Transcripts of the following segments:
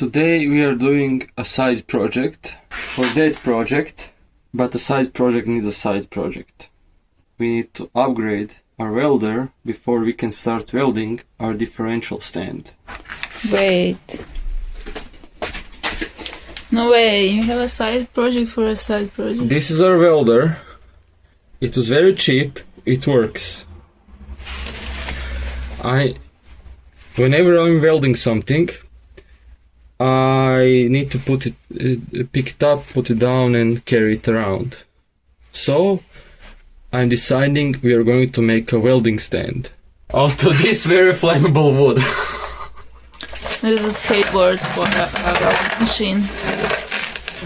Today we are doing a side project for that project, but a side project needs a side project. We need to upgrade our welder before we can start welding our differential stand. Wait. No way, you have a side project for a side project. This is our welder. It was very cheap, it works. Whenever I'm welding something, I need to pick it up, put it down and carry it around. So, I'm deciding we are going to make a welding stand out of this very flammable wood. This is a skateboard for a welding machine.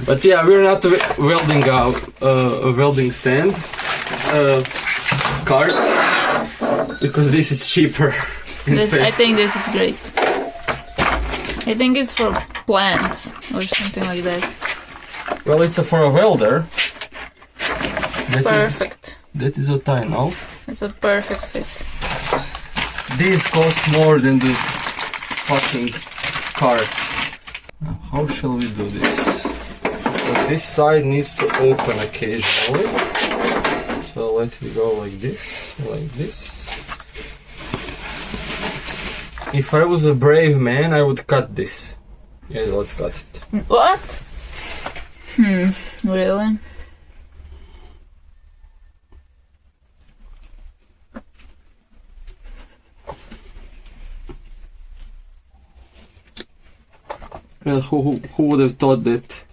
But yeah, we're not welding a welding stand cart because this is cheaper. I think this is great. I think it's for plants or something like that. Well, it's for a welder. Perfect. That is what I know. It's a perfect fit. These cost more than the fucking cart. Now, how shall we do this? Because this side needs to open occasionally. So let it go like this, like this. If I was a brave man, I would cut this. Yeah, let's cut it. What? Really? Well, who would have thought that?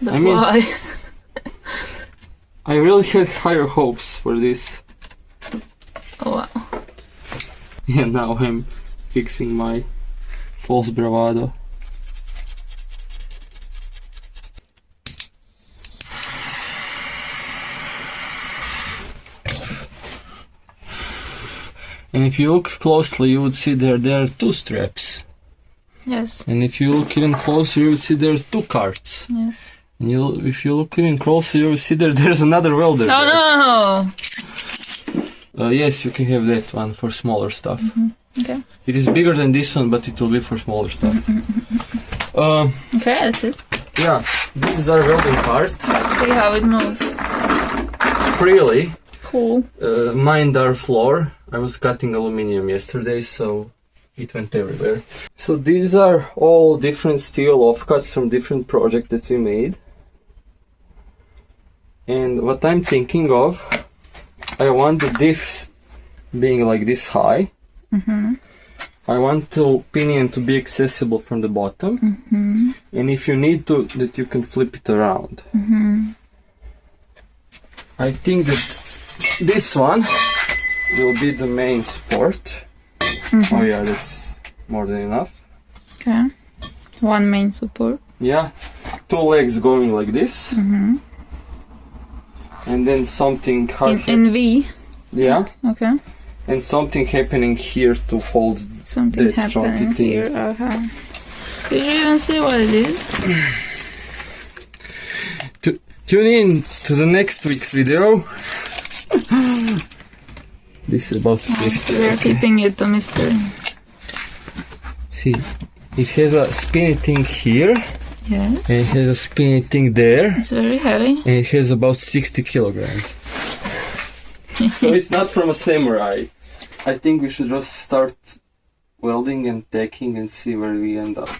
But why? I really had higher hopes for this. Oh wow. Yeah, now I'm fixing my false bravado. And if you look closely, you would see there are two straps. Yes. And if you look even closer, you will see there are two carts. Yes. And if you look even closer, you will see there's another welder. Oh no! Yes, you can have that one for smaller stuff. Okay. It is bigger than this one, but it will be for smaller stuff. Okay, that's it. Yeah, this is our welding cart. Let's see how it moves. Freely. Cool. Mind our floor. I was cutting aluminium yesterday, so it went everywhere. So these are all different steel offcuts from different projects that we made. And what I'm thinking of, I want the diffs being like this high. I want the pinion to be accessible from the bottom. And if you need to, that you can flip it around. I think that this one will be the main support. Oh yeah, that's more than enough. Okay. One main support. Yeah. Two legs going like this. And then something in V. Yeah. Okay. And something happening here to hold something that happening thing. Here. Did you even see what it is? Tune in to the next week's video. This is about 50. We're keeping it a mystery. See, it has a spinny thing here. Yes. And it has a spinny thing there. It's very heavy. And it has about 60 kilograms. So it's not from a samurai. I think we should just start welding and tacking and see where we end up.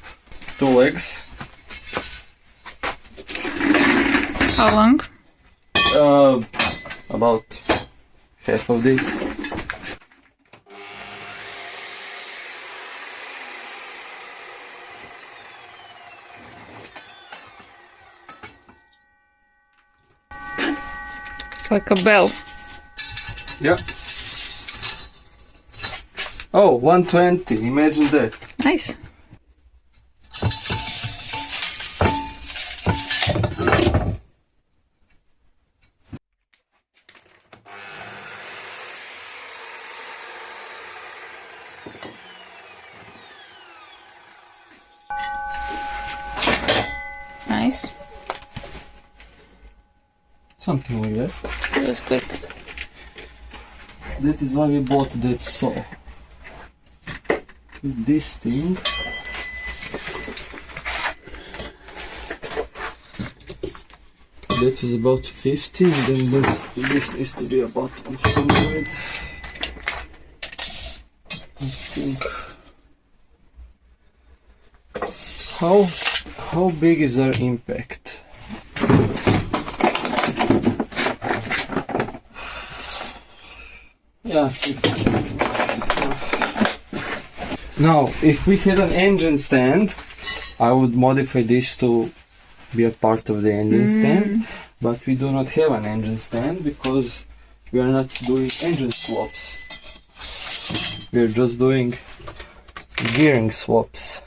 Two legs. How long? About half of this. It's like a bell. Yeah. Oh, 120. Imagine that. Nice. Nice. Something like that. It was quick. That is why we bought that saw. This thing that is about 50, and then this needs to be about 100. I think. How big is our impact? Yeah, 60 centimeters. Now, if we had an engine stand, I would modify this to be a part of the engine stand, but we do not have an engine stand because we are not doing engine swaps. We are just doing gearing swaps.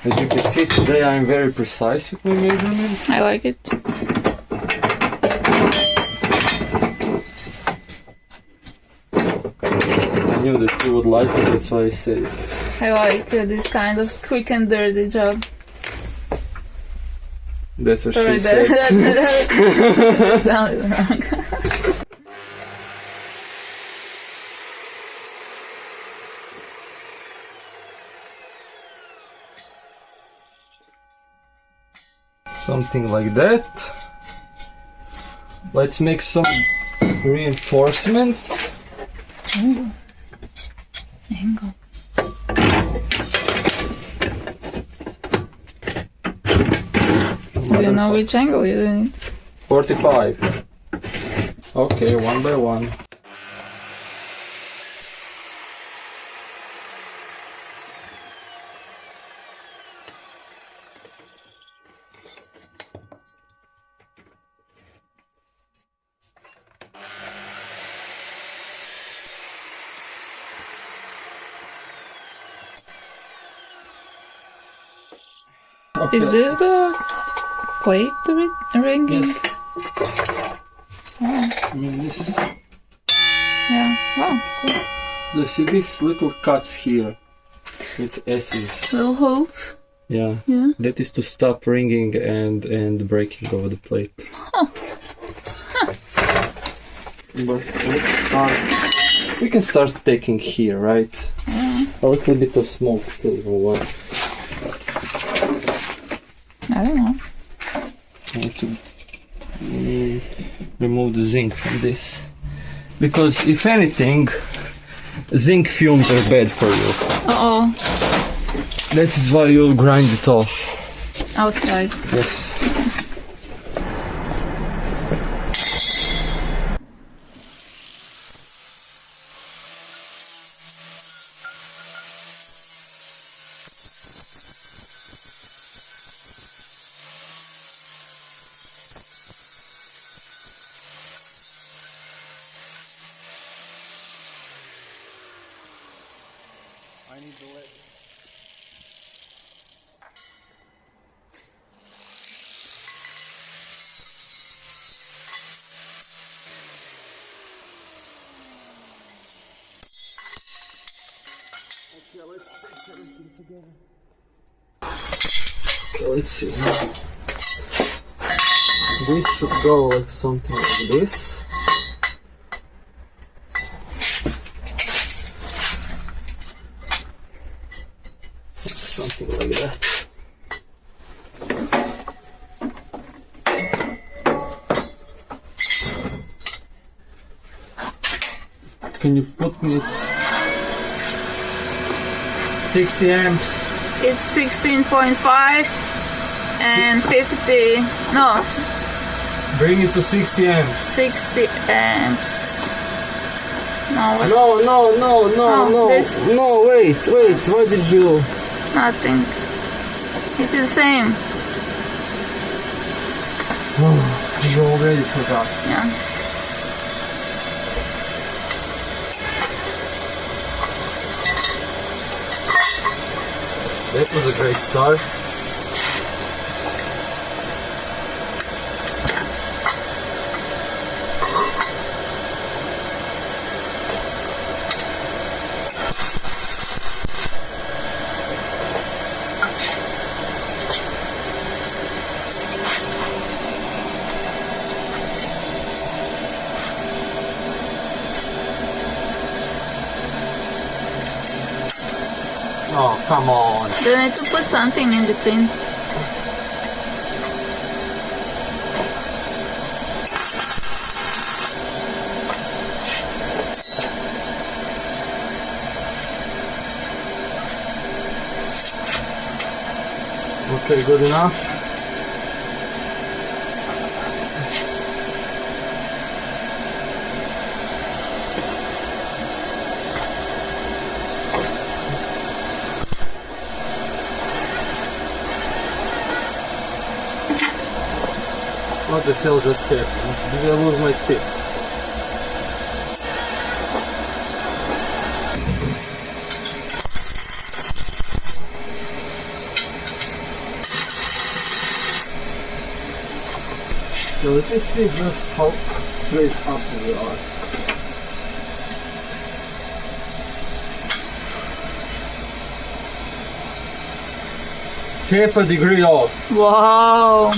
As you can see, today I am very precise with my measurement. I like it. I knew that you would like it, that's why I said it. I like this kind of quick and dirty job. That's what Sorry, she said. that sounded wrong. Something like that. Let's make some reinforcements. Ooh. Angle. Do you know which angle you need? 45. Okay, one by one. Okay. Is this the plate ringing? Yes. I mean, this. Yeah. Wow. Cool. You see these little cuts here with S's. Little holes. Yeah. Yeah. That is to stop ringing and breaking over the plate. Huh. But let's start. We can start taking here, right? Yeah. A little bit of smoke too, or what? I don't know. I have to remove the zinc from this. Because if anything, zinc fumes are bad for you. Uh-oh. That is why you'll grind it off. Outside. Yes. I need the lead. Okay, let's take everything together. Okay, let's see. This should go like something like this. Something like that. Can you put me at 60 amps? It's 16.5 and 50. No, Bring it to 60 amps. 60 amps. No, what? No, this. no, wait, what did you? Nothing. It's the same. Oh, you already forgot. Yeah. That was a great start. Oh, come on. They need to put something in between. Okay, good enough. What the hell just happened? Did I lose my tip? So let me see just how straight up we are. Half a degree off. Wow.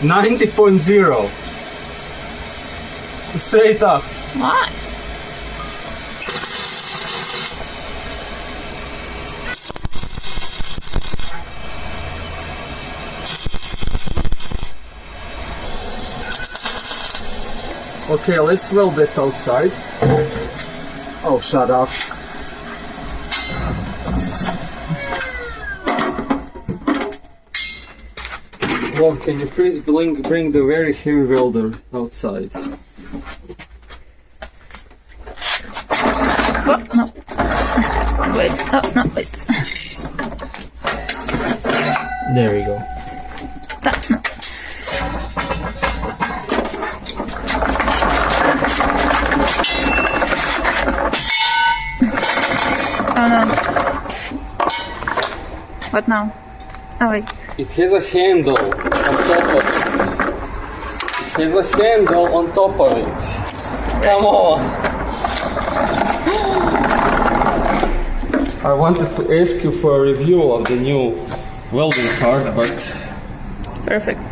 90.0. Straight up. Nice. Okay, let's weld that outside. Oh, shut up. Well, can you please bring the very heavy welder outside? Oh, no. Wait. Oh, no, wait. There we go. No. Oh no. What now? Oh wait. It has a handle on top of it. It has a handle on top of it. Come on. I wanted to ask you for a review of the new welding card, but... Perfect.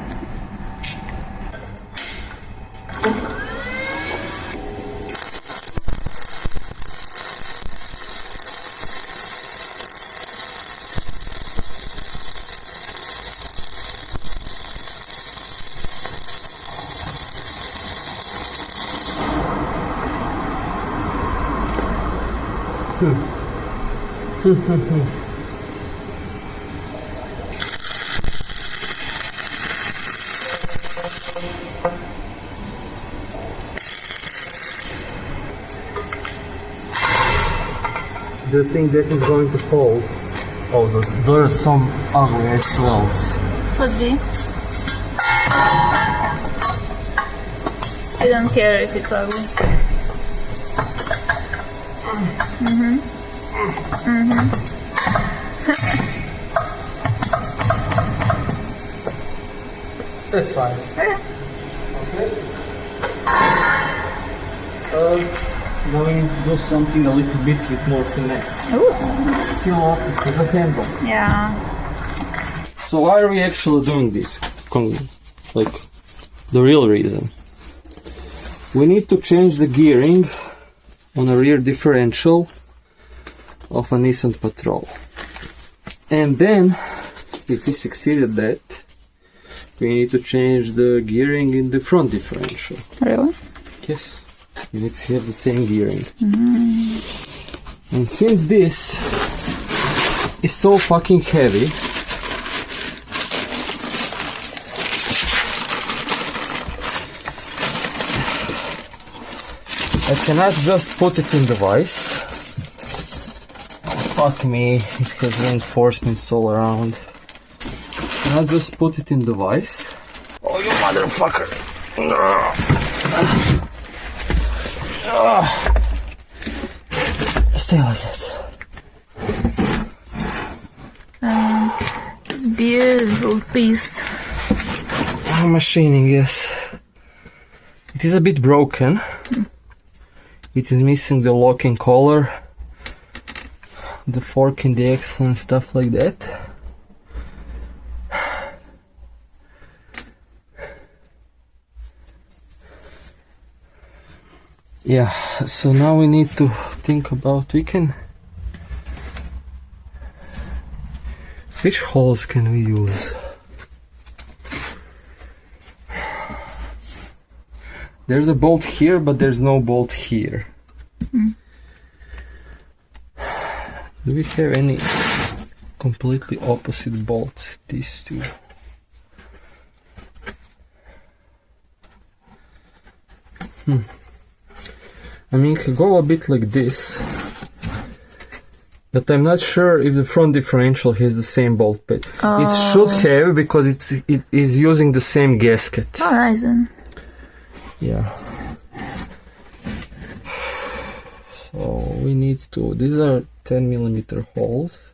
Do you think that is going to hold? Oh, there are some ugly ass welds. Could be. I don't care if it's ugly. That's fine. Okay. Going to do something a little bit with more finesse. Ooh. Seal up with a handle. Yeah. So why are we actually doing this? Like, the real reason. We need to change the gearing on a rear differential of a Nissan Patrol. And then, if we succeeded that, we need to change the gearing in the front differential. Really? Yes, you need to have the same gearing. And since this is so fucking heavy, I cannot just put it in the vise. Fuck me, it has reinforcements all around. I cannot just put it in the vise. Oh, you motherfucker! Stay like that. It's beautiful piece. Machining, yes. It is a bit broken. It is missing the locking collar, the fork in the axle and stuff like that. Yeah, so now we need to think about which holes can we use? There's a bolt here, but there's no bolt here. Do we have completely opposite bolts, these two. I mean, it can go a bit like this, but I'm not sure if the front differential has the same bolt pad. It should have, because it is using the same gasket. Oh, nice then. Yeah. So we need to, these are 10mm holes,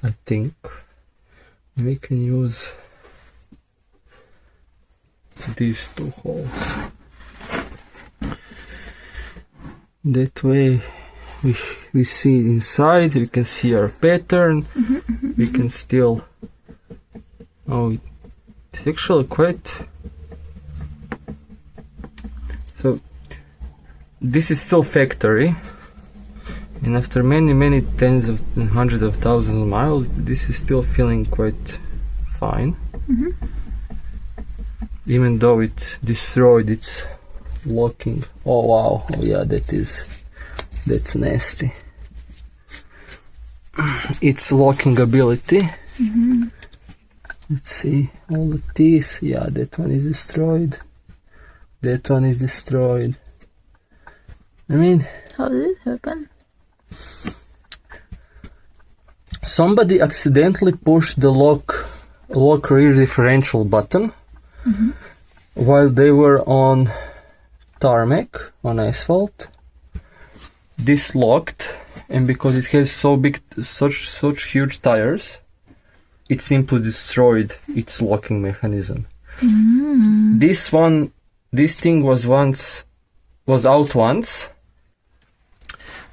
I think. We can use these two holes. That way we see inside, we can see our pattern, we can still, oh, it's actually quite, so this is still factory, and after many tens of and hundreds of thousands of miles, this is still feeling quite fine, even though it destroyed its locking. Oh wow, oh yeah, that's nasty. Its locking ability. Let's see, all the teeth, yeah, that one is destroyed, that one is destroyed. I mean, How did it happen? somebody accidentally pushed the lock rear differential button while they were on tarmac, on asphalt. This locked, and because it has such huge tires, it simply destroyed its locking mechanism. This thing was out once,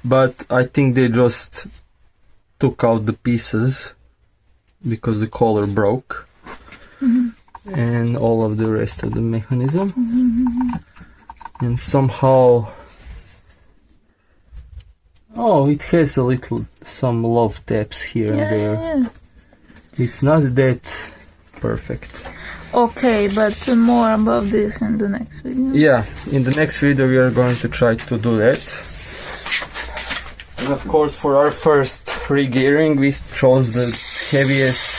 but I think they just took out the pieces because the collar broke, and all of the rest of the mechanism, and somehow, oh, it has some love taps here and there. Yeah. It's not that perfect. Okay, but more about this in the next video. Yeah, in the next video we are going to try to do that. And of course, for our first re-gearing, we chose the heaviest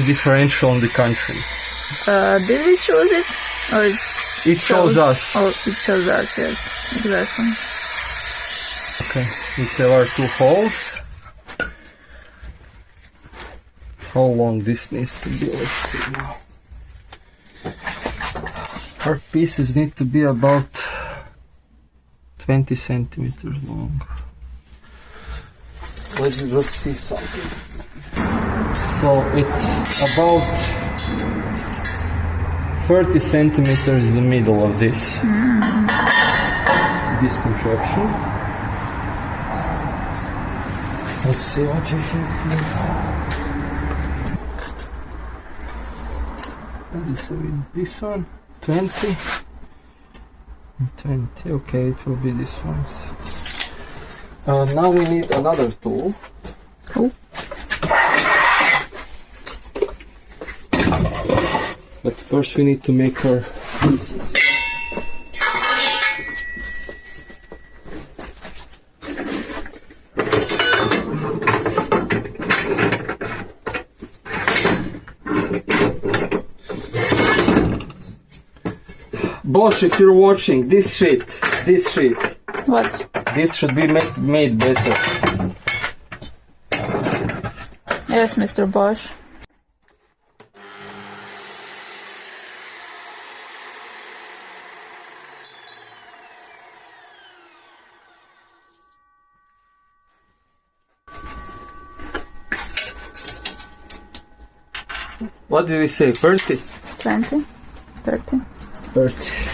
differential in the country. Did we choose it? Or It chose us. Oh, it chose us, yes. Exactly. Okay, we have our two holes. How long this needs to be, let's see now. Our pieces need to be about 20 centimeters long. Let's just see something. So it's about 30 centimeters in the middle of this contraption. Let's see what you have here. This one, 20, 20, okay, it will be this one's. Now we need another tool. Oh. But first we need to make our pieces. Bosch, if you're watching, this shit. What? This should be made better. Yes, Mr. Bosch. What did we say? 30? 20? 30? 30.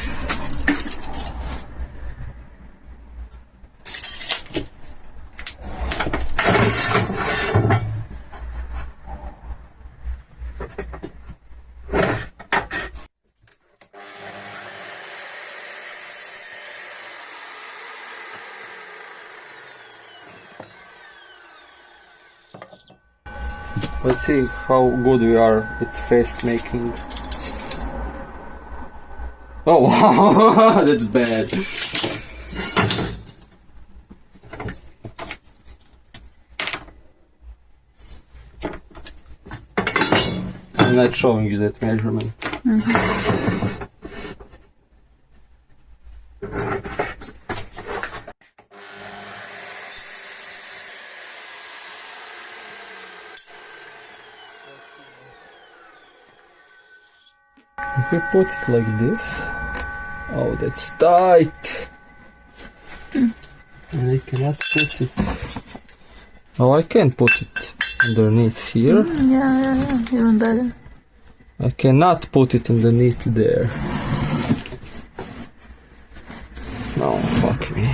Let's see how good we are at fast making. Oh wow, that's bad. I'm not showing you that measurement. If we put it like this, oh, that's tight. And I cannot put it. Oh, I can put it underneath here. Yeah, even better. I cannot put it underneath there. No, fuck me.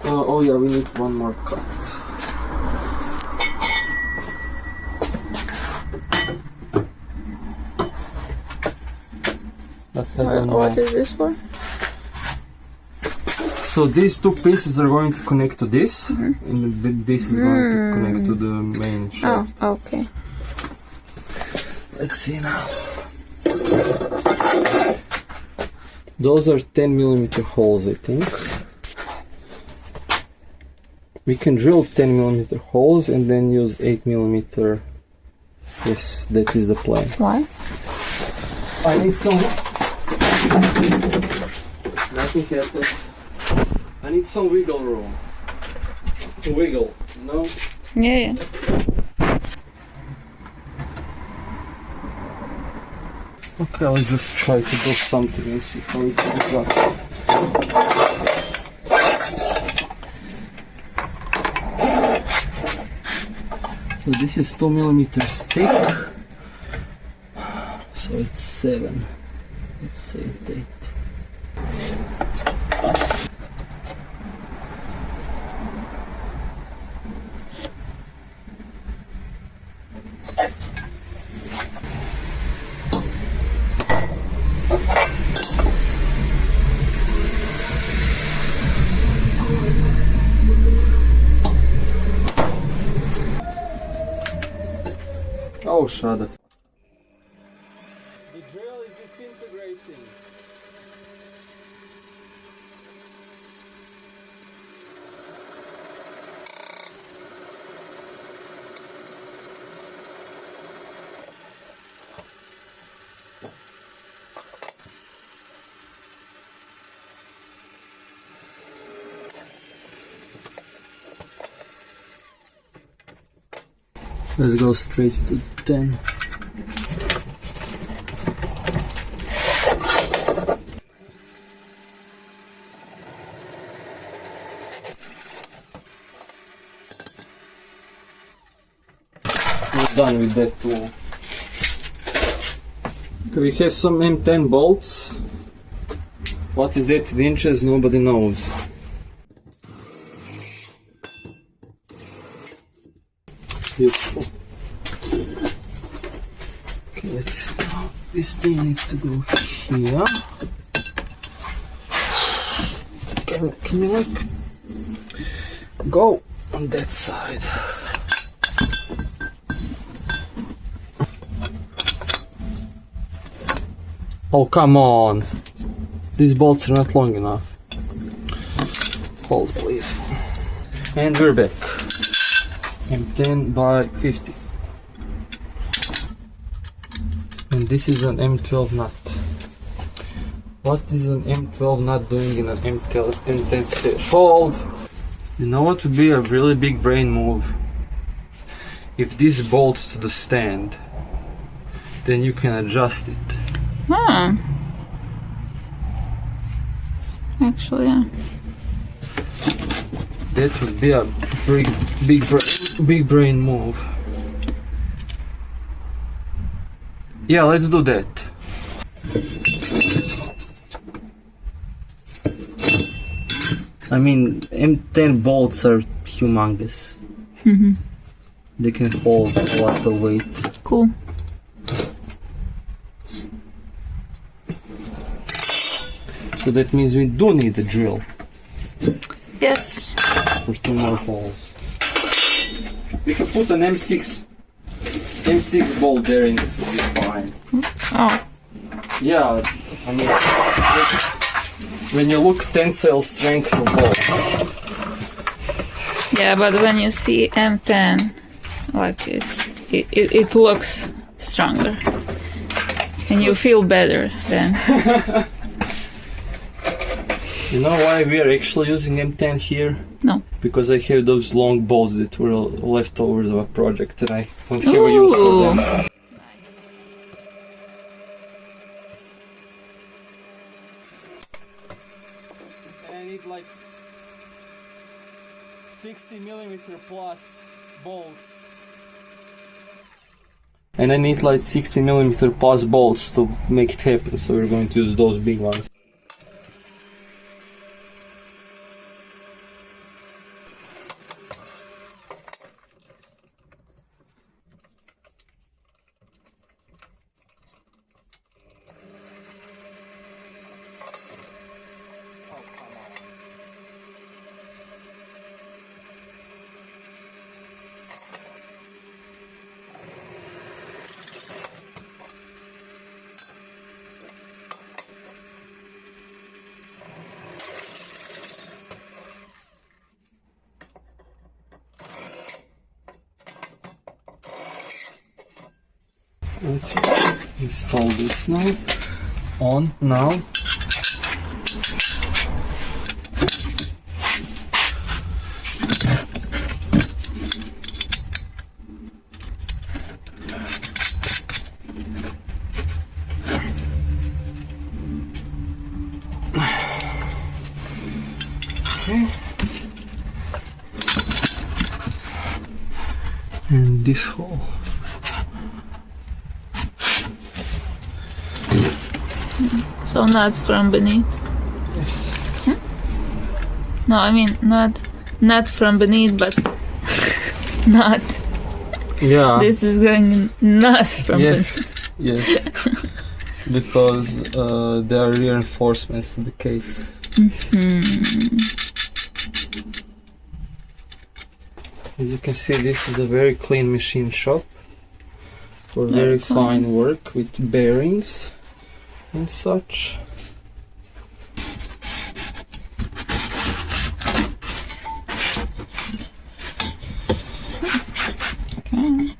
Oh yeah, we need one more cut. But I don't know. What is this for? So these two pieces are going to connect to this, and this is going to connect to the main shaft. Oh, okay. Let's see now. Those are 10mm holes, I think. We can drill 10mm holes and then use 8mm. Yes, that is the plan. Why? I need some. Nothing happened. I need some wiggle room. To wiggle, you know? Yeah. Okay, let's just try to do something and see how it comes out. So this is 2mm thick. So it's 7. Let's say 8. Oh, shut up. The drill is disintegrating. Let's go straight to 10. We're done with that tool. Okay, we have some M10 bolts. What is that in inches? Nobody knows. Beautiful. Okay, let's see. This thing needs to go here. Can you like go on that side? Oh, come on. These bolts are not long enough. Hold, please. And we're back. M10 by 50. And this is an M12 nut. What is an M12 nut doing in an M10 stage? Hold! You know what would be a really big brain move? If this bolts to the stand, then you can adjust it. Actually, yeah. That would be a big brain move. Yeah, let's do that. I mean, M10 bolts are humongous. They can hold a lot of weight. Cool. So that means we do need a drill. Yes. For 2 more holes. We can put an M6 bolt there and it will be fine. Oh. Yeah, I mean, when you look tensile strength of bolts. Yeah, but when you see M10, like it's it looks stronger. And you feel better then. You know why we are actually using M10 here? No. Because I have those long bolts that were leftovers of a project and I don't have a use for them. And I need like 60mm plus bolts. And I need like 60mm plus bolts to make it happen, so we're going to use those big ones. Let's install this now. On now. Okay. And this hole. So not from beneath. Yes. No, I mean not from beneath, but not. Yeah. This is going not from beneath. Yes. Because there are reinforcements to the case. As you can see, this is a very clean machine shop for very fine work with bearings and such. Okay.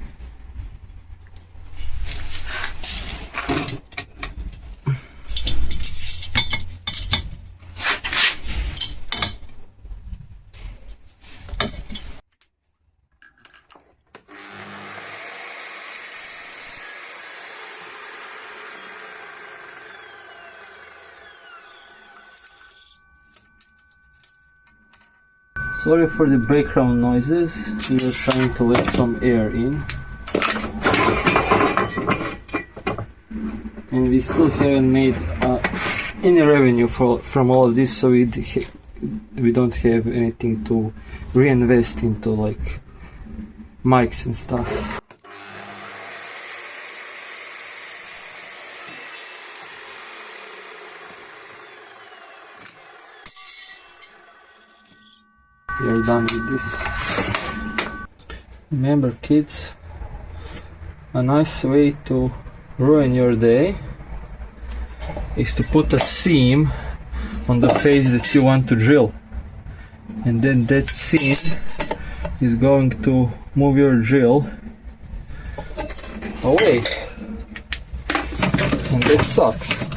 Sorry for the background noises, we are trying to let some air in. And we still haven't made any revenue from all of this, so we don't have anything to reinvest into, like mics and stuff. We are done with this. Remember, kids, a nice way to ruin your day is to put a seam on the face that you want to drill, and then that seam is going to move your drill away, and that sucks.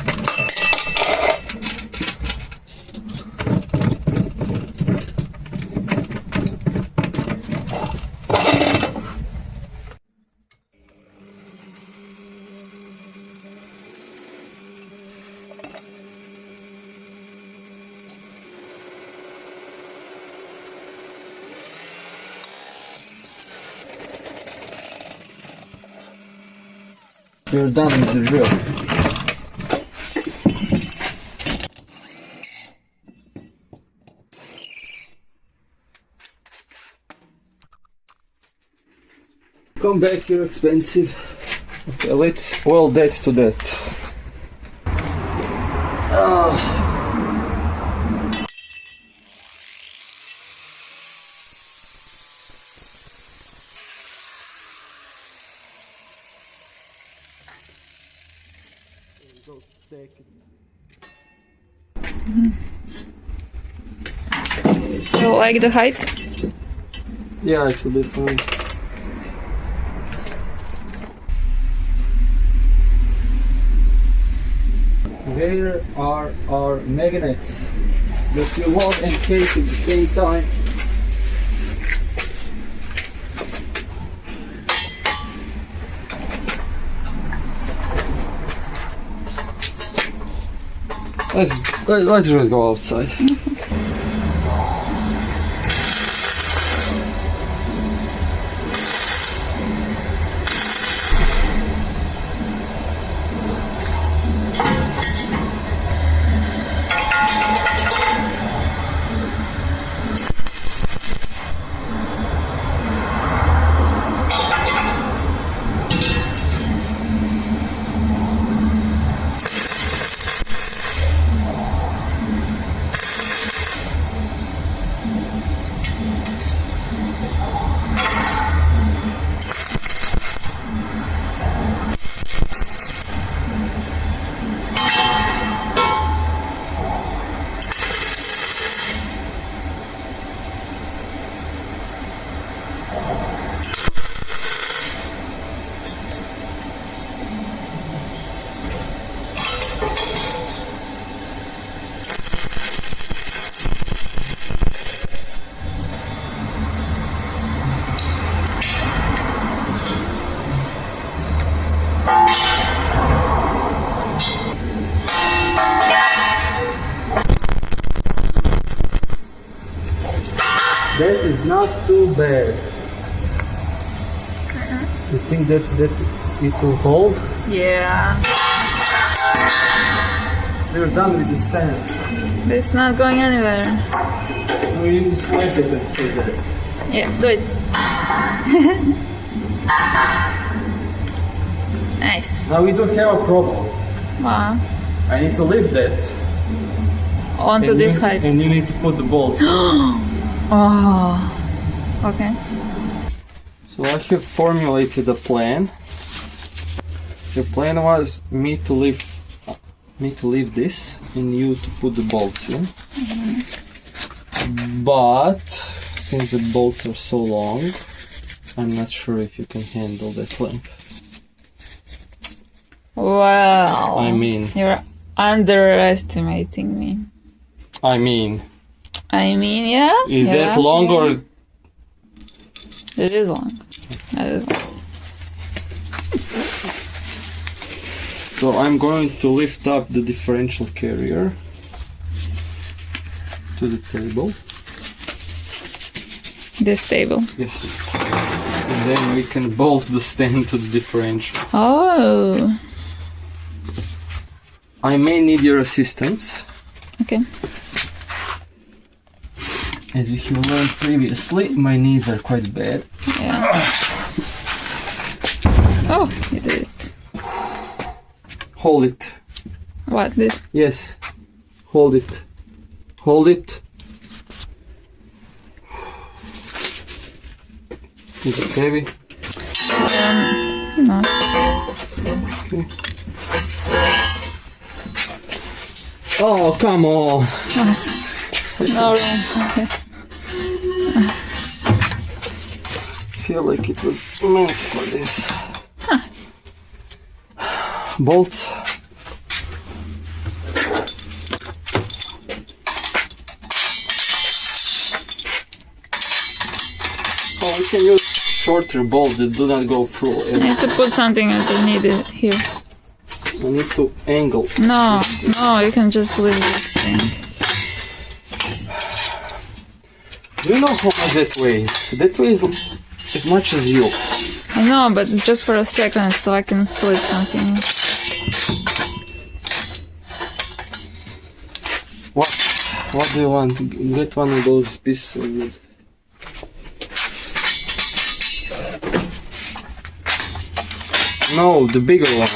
We're done with the drill. Come back, you're expensive. Okay, let's weld that to that. You like the height? Yeah, it should be fine. Where are our magnets that we weld and case at the same time? Let's just go outside. That is not too bad. You think that it will hold? Yeah. We're done with the stand. It's not going anywhere. We need to swipe it and say that. Yeah, do it. Nice. Now we don't have a problem. Wow. I need to lift that. Onto And this you- height. And you need to put the bolts. Oh. Okay. So I have formulated a plan. The plan was me to leave this and you to put the bolts in. But since the bolts are so long, I'm not sure if you can handle that length. Well. I mean, You're underestimating me. Yeah. Is yeah, that long yeah. or It is long. That is long. so? I'm going to lift up the differential carrier to the table. This table. Yes. And then we can bolt the stand to the differential. Oh. I may need your assistance. Okay. As you have learned previously, my knees are quite bad. Yeah. Oh, you did it. Hold it. What? This? Yes. Hold it. Hold it. Is it heavy? No. Okay. Oh, come on. No room. Feel like it was meant for this. Bolts. Oh, we can use shorter bolts that do not go through. I need to put something underneath it here. I need to angle. No, you can just leave this thing. Do you know how much that weighs? That weighs as much as you. I know, but just for a second so I can slit something. What do you want? Get one of those pieces of wood. No, the bigger one.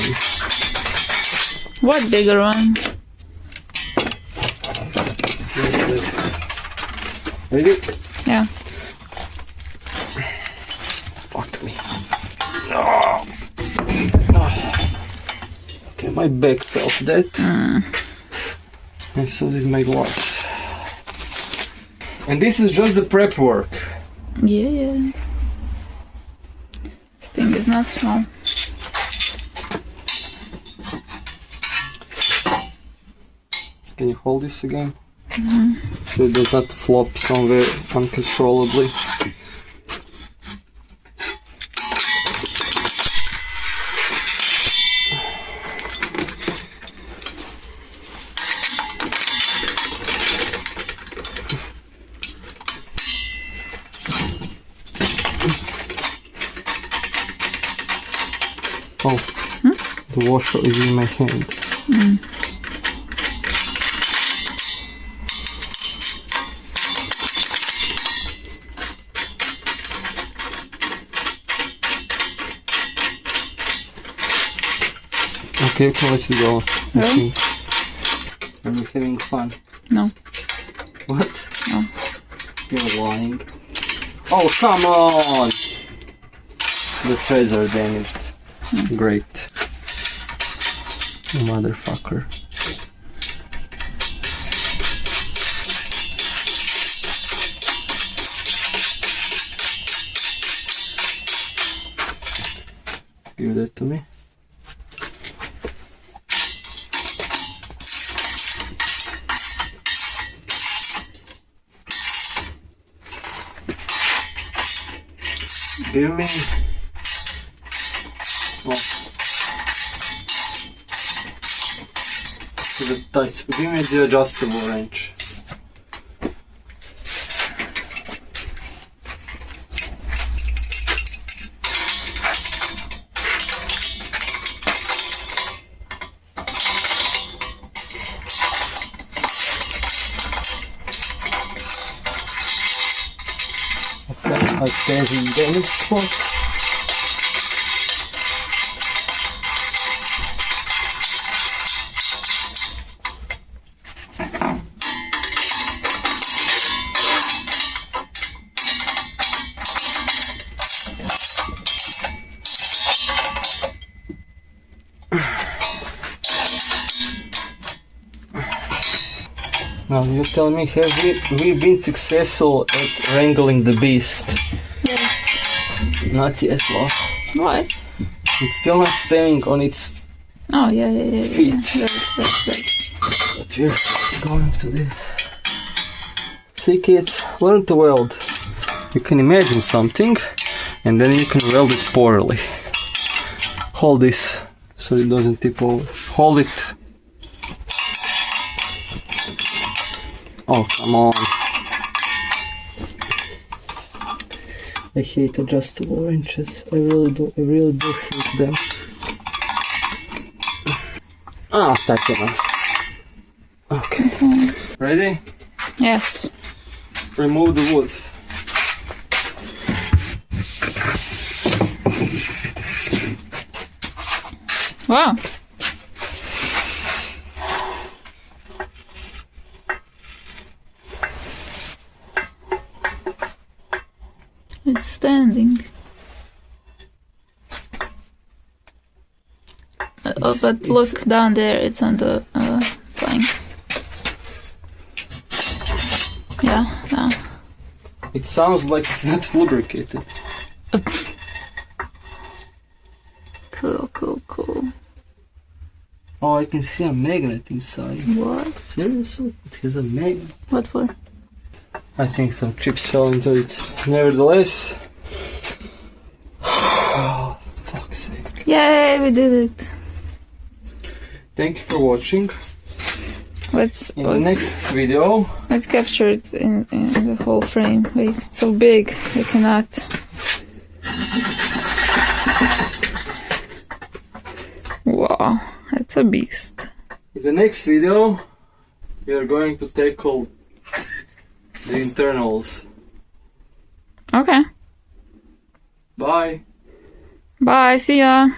What bigger one? Ready? Yeah. Fuck me. Okay, my back felt that. And so did my gloves. And this is just the prep work. Yeah. This thing is not small. Can you hold this again? So it does not flop somewhere uncontrollably. Oh, the washer is in my hand. Okay, okay, let it go. Really? Are you having fun? No. What? No. You're lying. Oh, come on! The threads are damaged. Great. You motherfucker. Give that to me. Give me. Oh. To the touch. Give me the adjustable wrench. Okay, there's a damage spot. Now you tell me, have we been successful at wrangling the beast? Yes. Not yet, love. Why? It's still not staying on its Oh, yeah. feet. Right. But we're going to this. See, kids, learn to weld. You can imagine something, and then you can weld it poorly. Hold this so it doesn't tip over. Hold it. Oh, come on. I hate adjustable wrenches. I really do hate them. Ah, that's enough. Okay. Ready? Yes. Remove the wood. Wow. It's standing. But look down there, it's on the plank. Yeah, now. It sounds like it's not lubricated. Cool. Oh, I can see a magnet inside. What? Seriously? It has a magnet. What for? I think some chips fell into it. Nevertheless. Oh, fuck's sake. Yay, we did it. Thank you for watching. In the next video. Let's capture it in the whole frame. Wait, it's so big, I cannot. Wow, that's a beast. In the next video, we are going to tackle the internals. Okay. Bye. Bye, see ya.